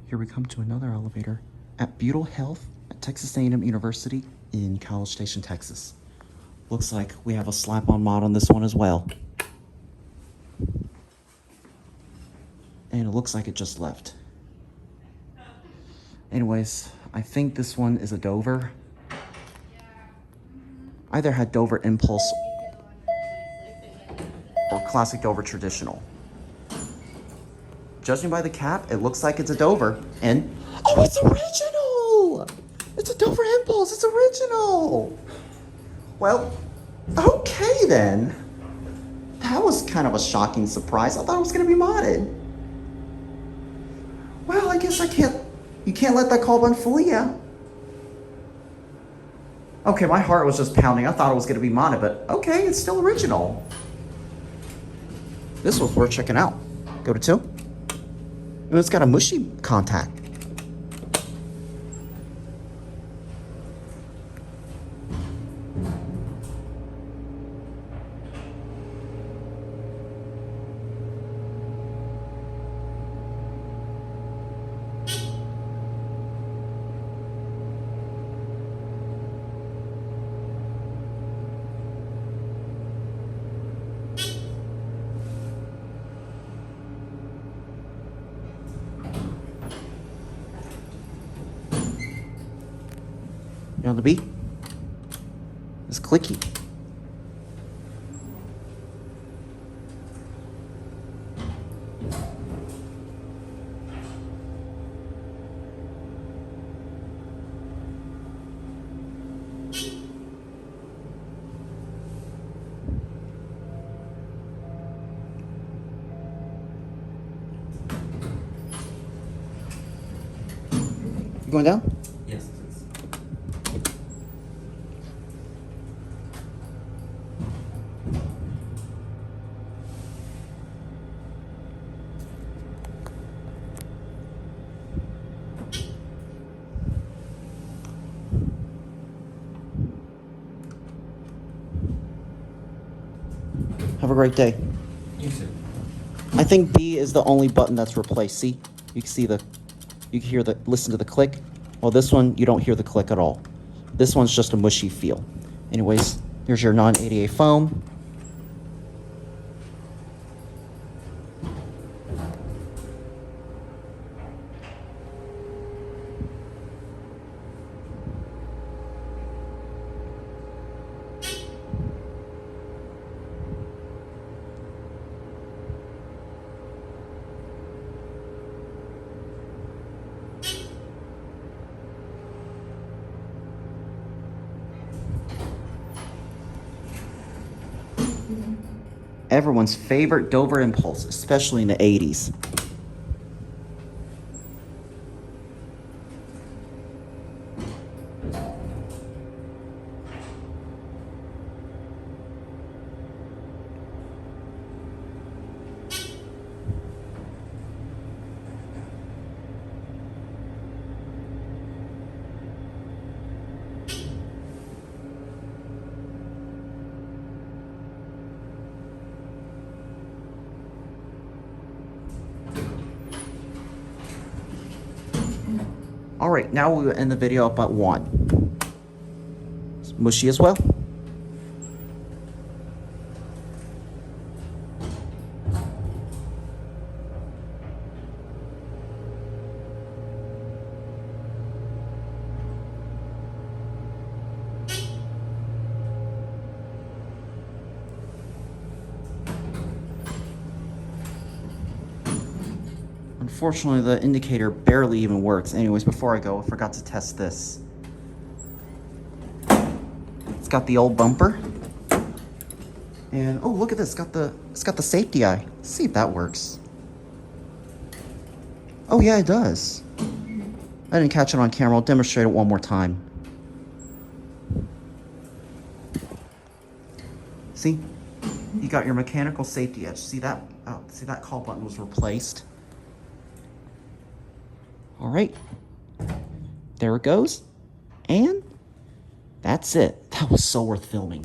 Here we come to another elevator at Beutel Health at Texas A&M University in College Station, Texas. Looks like we have a slap-on mod on this one as well. And it looks like it just left. Anyways, I think this one is a Dover. Either had Dover Impulse or Classic Dover Traditional. Judging by the cap, it looks like it's a Dover. And, oh, it's original! It's a Dover Impulse, it's original! Well, okay then. That was kind of a shocking surprise. I thought it was gonna be modded. Well, I guess you can't let that call button fool you. Okay, my heart was just pounding. I thought it was gonna be modded, but okay, it's still original. This was worth checking out. Go to 2. And it's got a mushy contact. You know the beat? It's clicky. You going down? Yes, please. Have a great day. You too. I think B is the only button that's replaced. See? You can see you can hear listen to the click. Well, this one, you don't hear the click at all. This one's just a mushy feel. Anyways, here's your non-ADA foam. Everyone's favorite Dover Impulse, especially in the 80s. All right, now we'll end the video up at 1. It's mushy as well. Unfortunately, the indicator barely even works. Anyways, before I go, I forgot to test this. It's got the old bumper. And oh, look at this. It's got the safety eye. Let's see if that works. Oh yeah, it does. I didn't catch it on camera. I'll demonstrate it one more time. See? You got your mechanical safety edge. See that? Oh, see that call button was replaced. All right, there it goes. And that's it. That was so worth filming.